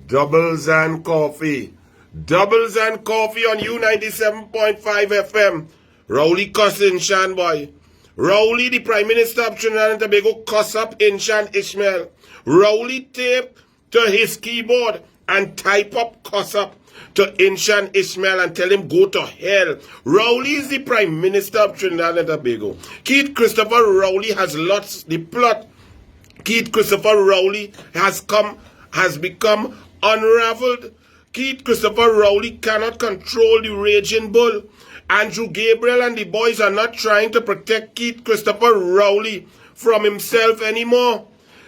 Doubles and coffee. Doubles and coffee on U97.5 FM. Rowley cuss Inshan, boy. Rowley, the Prime Minister of Trinidad and Tobago, cuss up Inshan Ishmael. Rowley tape to his keyboard and type up cuss up to Inshan Ishmael and tell him go to hell. Rowley is the Prime Minister of Trinidad and Tobago. Keith Christopher Rowley has lost the plot. Keith Christopher Rowley has become unraveled. Keith Christopher Rowley cannot control the raging bull. Andrew Gabriel and the boys are not trying to protect Keith Christopher Rowley from himself anymore.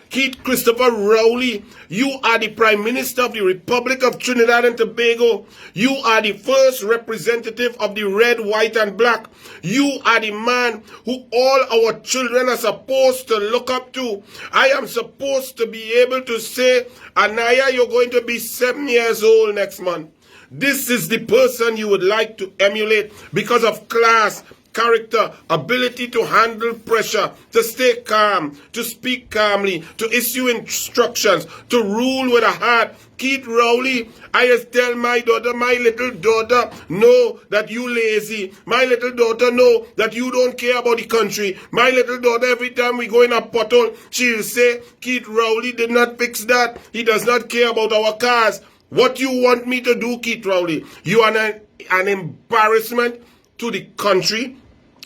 Keith Christopher Rowley, you are the Prime Minister of the Republic of Trinidad and Tobago. You are the first representative of the red, white, and black. You are the man who all our children are supposed to look up to. I am supposed to be able to say, Anaya, you're going to be 7 years old next month. This is the person you would like to emulate because of class, character, ability to handle pressure, to stay calm, to speak calmly, to issue instructions, to rule with a heart. Keith Rowley, I just tell my daughter, my little daughter, know that you lazy. My little daughter know that you don't care about the country. My little daughter, every time we go in a pothole, she'll say, Keith Rowley did not fix that. He does not care about our cars. What you want me to do, Keith Rowley? You are an embarrassment to the country.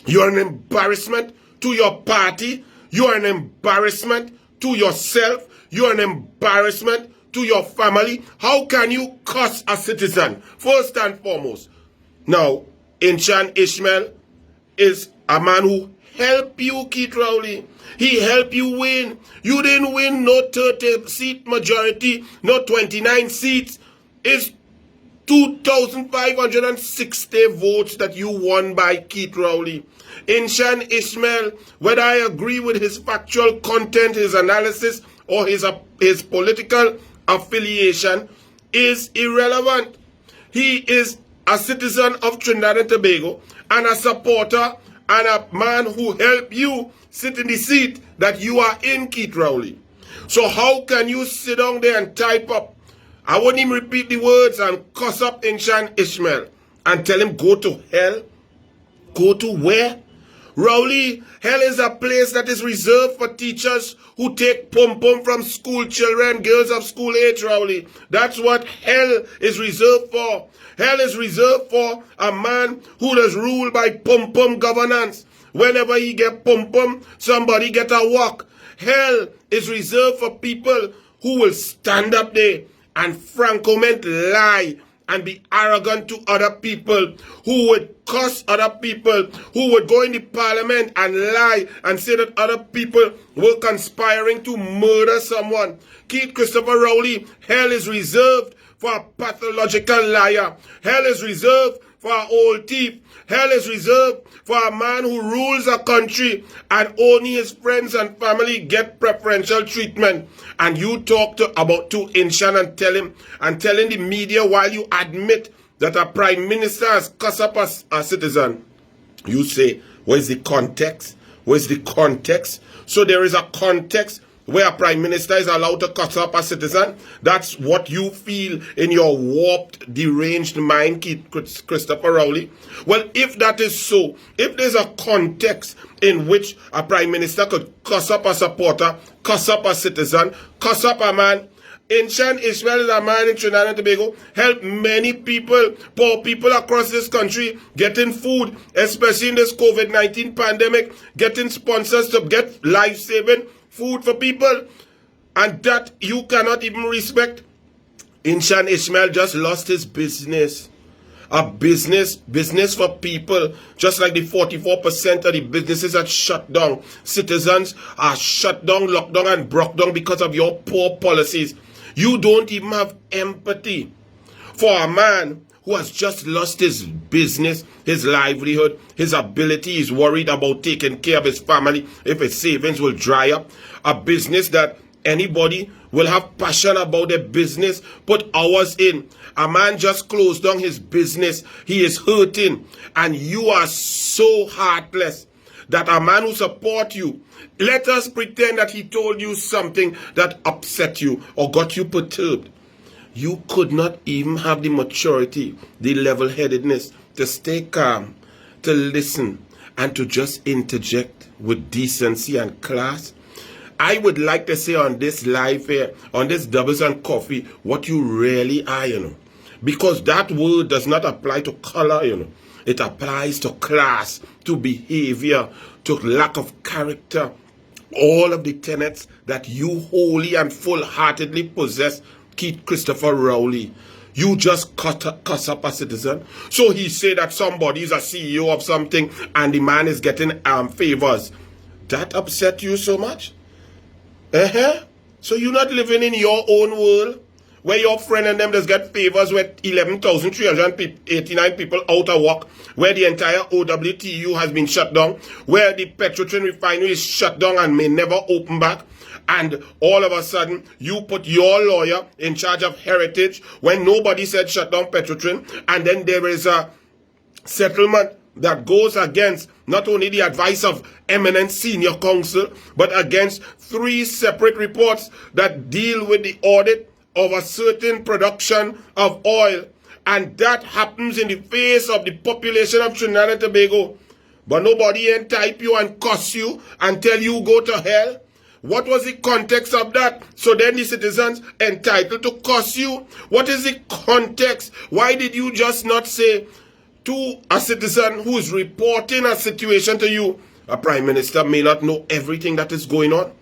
You are an embarrassment to your party. You are an embarrassment to yourself. You are an embarrassment to your family. How can you cuss a citizen? First and foremost. Now, Inshan Ishmael is a man who helped you, Keith Rowley. He helped you win. You didn't win no 30-seat majority, no 29 seats. It's 2,560 votes that you won by Keith Rowley. Inshan Ishmael, whether I agree with his factual content, his analysis, or his political affiliation, is irrelevant. He is a citizen of Trinidad and Tobago and a supporter and a man who helped you sit in the seat that you are in, Keith Rowley. So how can you sit down there and type up, I wouldn't even repeat the words, and cuss up Inshan Ishmael and tell him go to hell? Go to where? Rowley, hell is a place that is reserved for teachers who take pom-pom from school children, girls of school age, Rowley. That's what hell is reserved for. Hell is reserved for a man who does rule by pom-pom governance. Whenever he get pom-pom, somebody get a walk. Hell is reserved for people who will stand up there and francomente lie and be arrogant to other people, who would curse other people, who would go in the parliament and lie and say that other people were conspiring to murder someone. Keith Christopher Rowley, hell is reserved for a pathological liar. Hell is reserved for an old thief. Hell is reserved for a man who rules a country and only his friends and family get preferential treatment. And you talk about Inshan and telling the media while you admit that a prime minister has cussed up a citizen. You say, where's the context? Where's the context? So there is a context where a prime minister is allowed to cuss up a citizen. That's what you feel in your warped, deranged mind, Keith Christopher Rowley. Well, if that is so, if there's a context in which a prime minister could cuss up a supporter, cuss up a citizen, cuss up a man, Inshan Ishmael is a man in Trinidad and Tobago, help many people, poor people across this country, getting food, especially in this COVID-19 pandemic, getting sponsors to get life-saving food for people, and that you cannot even respect. Inshan Ishmael just lost his business. A business for people, just like the 44% of the businesses that shut down. Citizens are shut down, locked down, and broke down because of your poor policies. You don't even have empathy for a man who has just lost his business, his livelihood, his ability. He's worried about taking care of his family, if his savings will dry up. A business that anybody will have passion about their business, put hours in. A man just closed down his business. He is hurting. And you are so heartless that a man who support you, let us pretend that he told you something that upset you or got you perturbed. You could not even have the maturity, the level-headedness to stay calm, to listen, and to just interject with decency and class. I would like to say on this live here, on this Doubles and Coffee, what you really are, Because that word does not apply to color, It applies to class, to behavior, to lack of character. All of the tenets that you wholly and full-heartedly possess, Keith Christopher Rowley. You just cuss up a citizen. So he say that somebody is a CEO of something and the man is getting favors. That upset you so much? So you're not living in your own world where your friend and them just get favors with 11,389 people out of work, where the entire OWTU has been shut down, where the Petrotrin refinery is shut down and may never open back, and all of a sudden you put your lawyer in charge of heritage when nobody said shut down Petrotrin, and then there is a settlement that goes against not only the advice of eminent senior counsel, but against 3 separate reports that deal with the audit of a certain production of oil. And that happens in the face of the population of Trinidad and Tobago. But nobody entice you and cuss you and tell you go to hell. What was the context of that? So then the citizens entitled to cuss you? What is the context? Why did you just not say to a citizen who is reporting a situation to you, a prime minister may not know everything that is going on,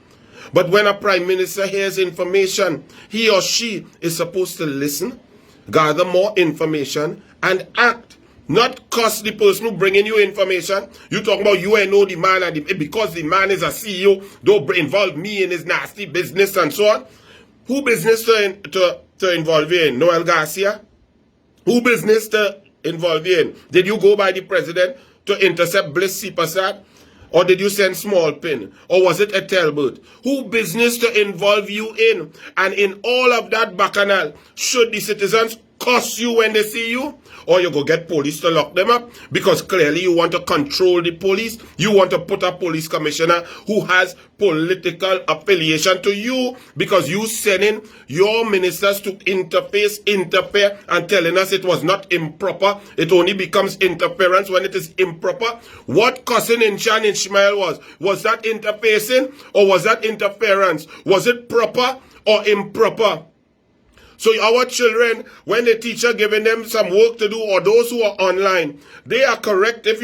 but when a prime minister hears information, he or she is supposed to listen, gather more information, and act. Not cuss the person who bringing you information. You talking about you ain't know the man, and because the man is a CEO, don't involve me in his nasty business and so on. Who business to involve you in? Noel Garcia? Who business to involve you in? Did you go by the president to intercept Bliss Sipasad? Or did you send Small Pin? Or was it a Talbot? Who business to involve you in? And in all of that bacchanal, should the citizens cuss you when they see you? Or you go get police to lock them up? Because clearly you want to control the police. You want to put a police commissioner who has political affiliation to you, because you sending your ministers to interfere, and telling us it was not improper. It only becomes interference when it is improper. What cussing Inshan Ishmael was that interfacing or was that interference? Was it proper or improper? So our children, when the teacher giving them some work to do, or those who are online, they are correct if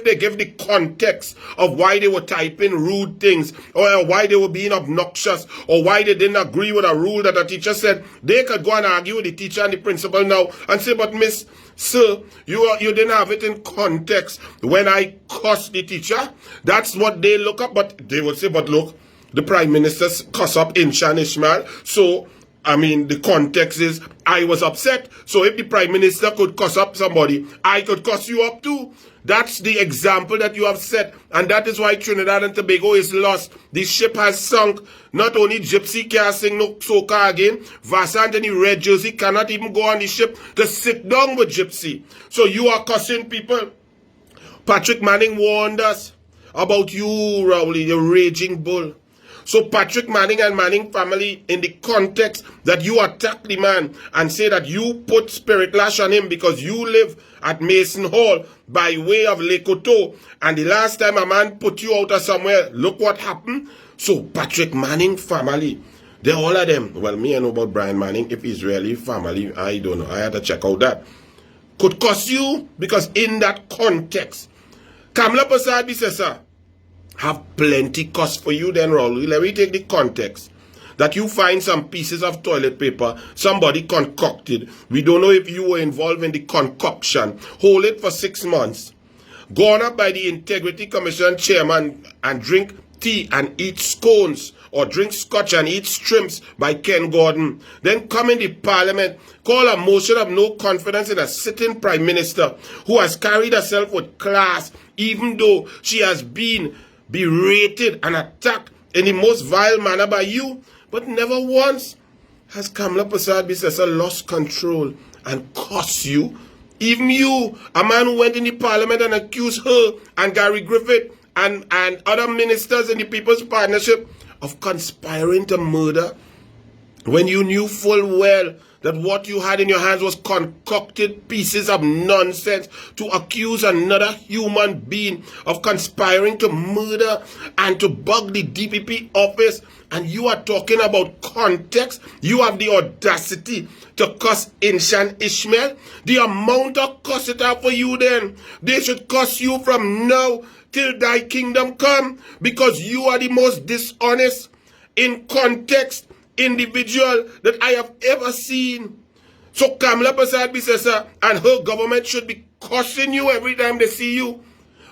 they give the context of why they were typing rude things, or why they were being obnoxious, or why they didn't agree with a rule that a teacher said. They could go and argue with the teacher and the principal now and say, but Miss, sir, you didn't have it in context when I cussed the teacher. That's what they look up, but they would say, but look, the prime minister cuss up Inshan Ishmael, so I mean, the context is, I was upset. So if the prime minister could cuss up somebody, I could cuss you up too. That's the example that you have set. And that is why Trinidad and Tobago is lost. The ship has sunk. Not only Gypsy can't sing no soca again, Vassant and the Red Jersey cannot even go on the ship to sit down with Gypsy. So you are cussing people. Patrick Manning warned us about you, Rowley, the raging bull. So Patrick Manning and Manning family, in the context that you attack the man and say that you put spirit lash on him because you live at Mason Hall by way of Lekoto, and the last time a man put you out of somewhere, look what happened. So Patrick Manning family, they're all of them. Well, me I know about Brian Manning. If he's really family, I don't know. I had to check out that. Could cost you, because in that context, Kamla Prasad Bisesa have plenty cost for you then, Rowley. Let me take the context. That you find some pieces of toilet paper somebody concocted. We don't know if you were involved in the concoction. Hold it for 6 months. Gone up by the Integrity Commission chairman and drink tea and eat scones, or drink scotch and eat shrimps by Ken Gordon. Then come in the parliament, call a motion of no confidence in a sitting prime minister who has carried herself with class, even though she has been berated and attacked in the most vile manner by you. But never once has Kamla Prasad Bisesa lost control and cussed you. Even you, a man who went in the parliament and accused her and Gary Griffith and other ministers in the People's Partnership of conspiring to murder when you knew full well that what you had in your hands was concocted pieces of nonsense to accuse another human being of conspiring to murder and to bug the DPP office, and you are talking about context? You have the audacity to cuss Inshan Ishmael? The amount of cuss it out for you then. They should cuss you from now till thy kingdom come, because you are the most dishonest, in context, individual that I have ever seen. So Kamala Prasad Bisesa and her government should be cussing you every time they see you.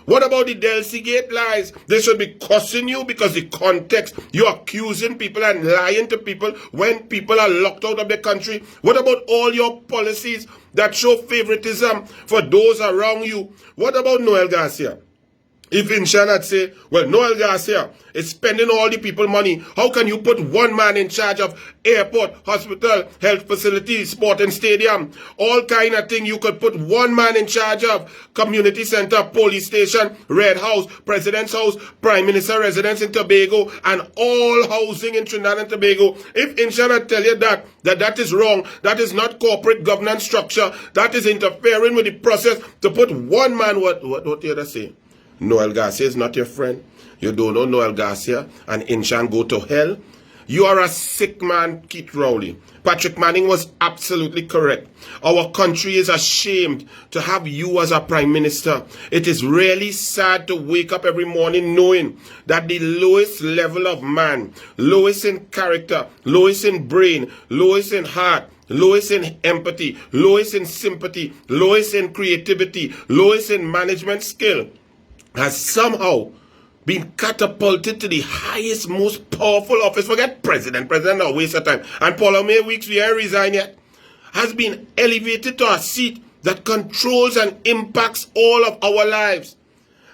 What about the Delcy Gate lies? They should be cussing you because the context, you're accusing people and lying to people when people are locked out of the country. What about all your policies that show favoritism for those around you? What about Noel Garcia? If Inshan had said, well, Noel Garcia is spending all the people money, how can you put one man in charge of airport, hospital, health facilities, sporting stadium, all kind of thing? You could put one man in charge of community center, police station, Red House, President's House, Prime Minister residence in Tobago, and all housing in Trinidad and Tobago. If Inshan had tell you that is wrong, that is not corporate governance structure, that is interfering with the process to put one man, what do you say? Noel Garcia is not your friend. You don't know Noel Garcia, and Inshan go to hell. You are a sick man, Keith Rowley. Patrick Manning was absolutely correct. Our country is ashamed to have you as a prime minister. It is really sad to wake up every morning knowing that the lowest level of man, lowest in character, lowest in brain, lowest in heart, lowest in empathy, lowest in sympathy, lowest in creativity, lowest in management skill, has somehow been catapulted to the highest, most powerful office. Forget president. President is a waste of time. And Paul May Weeks, we ain't resigned yet. Has been elevated to a seat that controls and impacts all of our lives.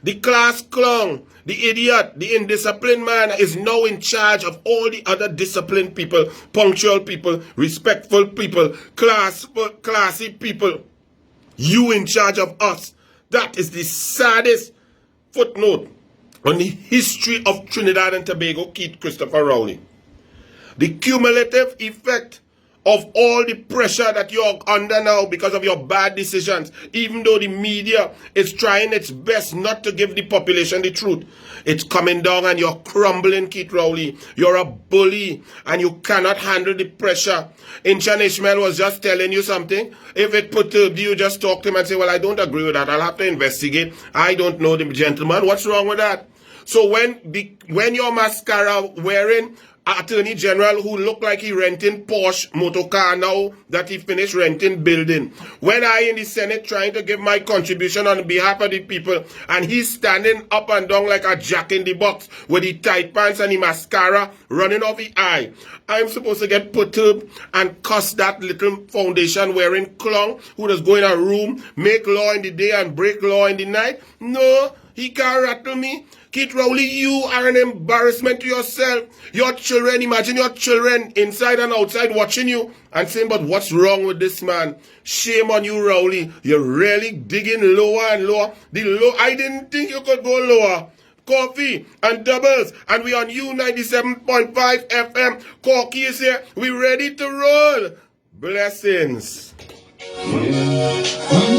The class clown, the idiot, the indisciplined man is now in charge of all the other disciplined people, punctual people, respectful people, classy people. You in charge of us. That is the saddest footnote on the history of Trinidad and Tobago, Keith Christopher Rowley. The cumulative effect of all the pressure that you're under now because of your bad decisions, even though the media is trying its best not to give the population the truth, it's coming down and you're crumbling, Keith Rowley. You're a bully and you cannot handle the pressure. Inshan Ishmael was just telling you something. If it perturbed you, just talk to him and say, well, I don't agree with that. I'll have to investigate. I don't know the gentleman. What's wrong with that? So when your mascara wearing Attorney General who look like he renting Porsche motor car now that he finished renting building. When I in the Senate trying to give my contribution on behalf of the people, and he's standing up and down like a jack in the box with the tight pants and the mascara running off the eye, I'm supposed to get perturbed and cuss that little foundation wearing clown who does go in a room, make law in the day and break law in the night? No, he can't rattle me. Keith Rowley, you are an embarrassment to yourself. Your children, imagine your children inside and outside watching you and saying, but what's wrong with this man? Shame on you, Rowley. You're really digging lower and lower. I didn't think you could go lower. Coffee and doubles, and we on U97.5 FM. Corky is here. We ready to roll. Blessings. Yeah.